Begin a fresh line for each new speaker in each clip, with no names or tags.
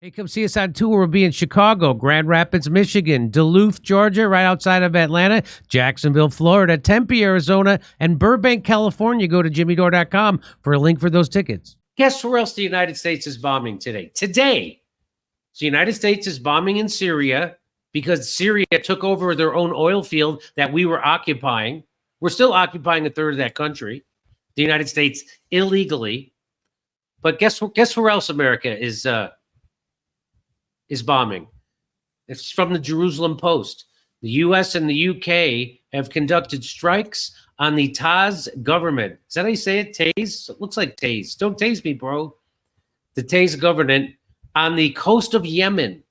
Hey, come see us on tour. We'll be in Chicago, Grand Rapids, Michigan, Duluth, Georgia, right outside of Atlanta, Jacksonville, Florida, Tempe, Arizona, and Burbank, California. Go to jimmydore.com for a link for those tickets. Guess where else the United States is bombing today? Today, the United States is bombing in Syria because Syria took over their own oil field that we were occupying. We're still occupying a third of that country, the United States, illegally. But guess where else America is bombing? It's from the Jerusalem Post. The U.S. and the U.K. have conducted strikes on the Taz government. Is that how you say it? Taz? It looks like Taz. Don't tase me, bro. The Taz government on the coast of Yemen.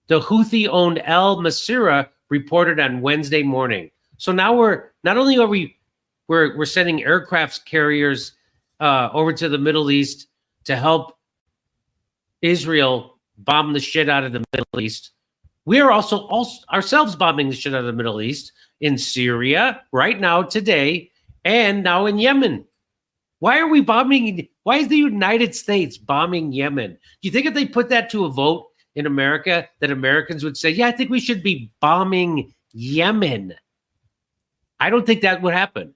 The Houthi-owned Al Masira reported on Wednesday morning. So now we're sending aircraft carriers over to the Middle East to help Israel bomb the shit out of the Middle East. We are also ourselves bombing the shit out of the Middle East in Syria right now, today, and now in Yemen. Why are we bombing? Why is the United States bombing Yemen? Do you think if they put that to a vote in America, that Americans would say, yeah, I think we should be bombing Yemen? I don't think that would happen.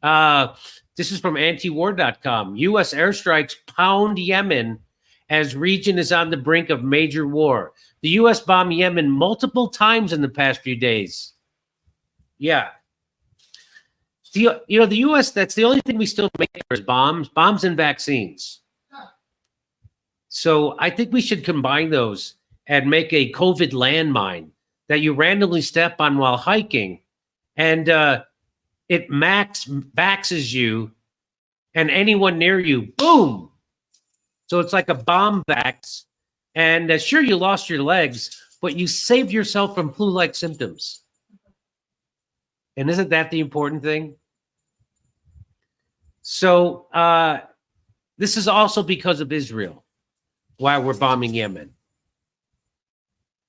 This is from antiwar.com. U.S. airstrikes pound Yemen as region is on the brink of major war. The U.S. bombed Yemen multiple times in the past few days. Yeah. The U.S., that's the only thing we still make is bombs and vaccines. So I think we should combine those and make a COVID landmine that you randomly step on while hiking, and it vaxes you and anyone near you, boom. So it's like a bomb vax. And sure, you lost your legs, but you saved yourself from flu-like symptoms. And isn't that the important thing? So this is also because of Israel, why we're bombing Yemen.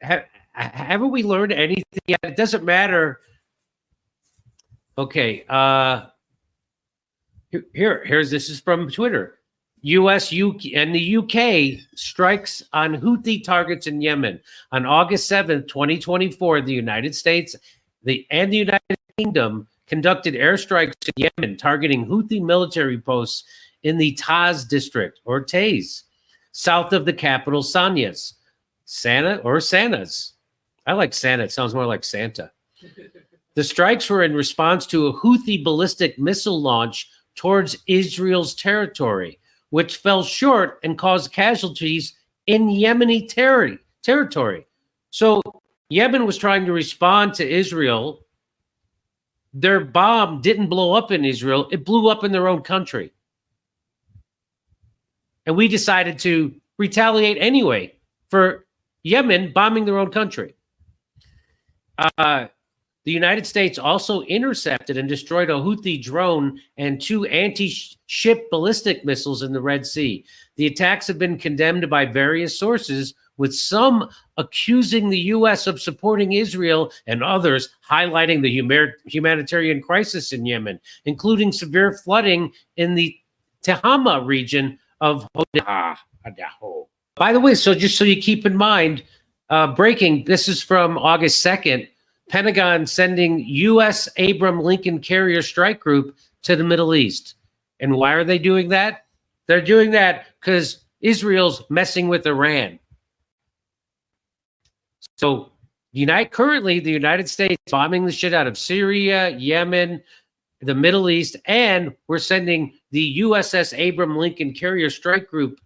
Haven't we learned anything yet? It doesn't matter. Okay. This is from Twitter. U.S. and the U.K. strikes on Houthi targets in Yemen. On August 7th, 2024, the United States and the United Kingdom conducted airstrikes in Yemen targeting Houthi military posts in the Taz district, or Taz, south of the capital Sanas. Sanas. I like Santa. It sounds more like Santa. The strikes were in response to a Houthi ballistic missile launch towards Israel's territory, which fell short and caused casualties in Yemeni territory. So Yemen was trying to respond to Israel. Their bomb didn't blow up in Israel. It blew up in their own country. And we decided to retaliate anyway for Yemen bombing their own country. The United States also intercepted and destroyed a Houthi drone and 2 anti-ship ballistic missiles in the Red Sea. The attacks have been condemned by various sources, with some accusing the U.S. of supporting Israel and others highlighting the humanitarian crisis in Yemen, including severe flooding in the Tehama region of Idaho. By the way, so just so you keep in mind, breaking, this is from August 2nd, Pentagon sending U.S. Abrams Lincoln Carrier Strike Group to the Middle East. And why are they doing that? They're doing that because Israel's messing with Iran. So currently, the United States is bombing the shit out of Syria, Yemen, the Middle East, and we're sending the USS Abrams Lincoln Carrier Strike Group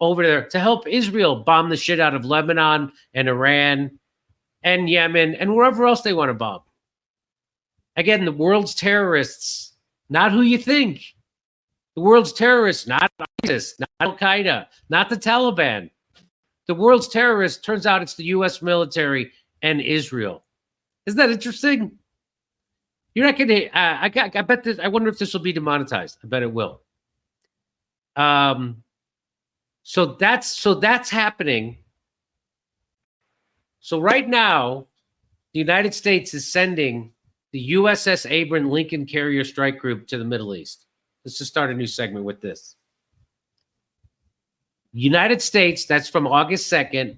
over there to help Israel bomb the shit out of Lebanon and Iran and Yemen, and wherever else they want to bomb. Again, the world's terrorists, not who you think. The world's terrorists, not ISIS, not Al-Qaeda, not the Taliban. The world's terrorists, turns out it's the U.S. military and Israel. Isn't that interesting? You're not going to, I bet this, I wonder if this will be demonetized. I bet it will. So that's happening. So right now, the United States is sending the USS Abrams Lincoln Carrier Strike Group to the Middle East. Let's just start a new segment with this. United States, that's from August 2nd.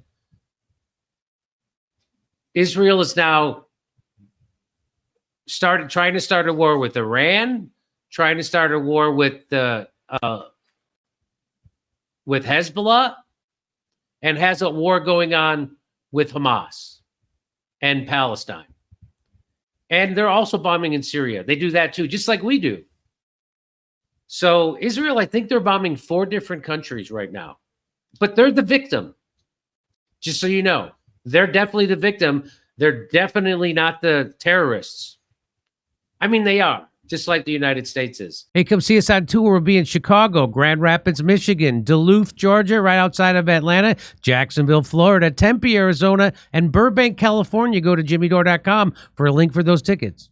Israel is now trying to start a war with Iran, trying to start a war with Hezbollah, and has a war going on with Hamas and Palestine. And they're also bombing in Syria. They do that too, just like we do. So Israel, I think they're bombing 4 different countries right now. But they're the victim. Just so you know. They're definitely the victim. They're definitely not the terrorists. I mean, they are, just like the United States is. Hey, come see us on tour. We'll be in Chicago, Grand Rapids, Michigan, Duluth, Georgia, right outside of Atlanta, Jacksonville, Florida, Tempe, Arizona, and Burbank, California. Go to jimmydore.com for a link for those tickets.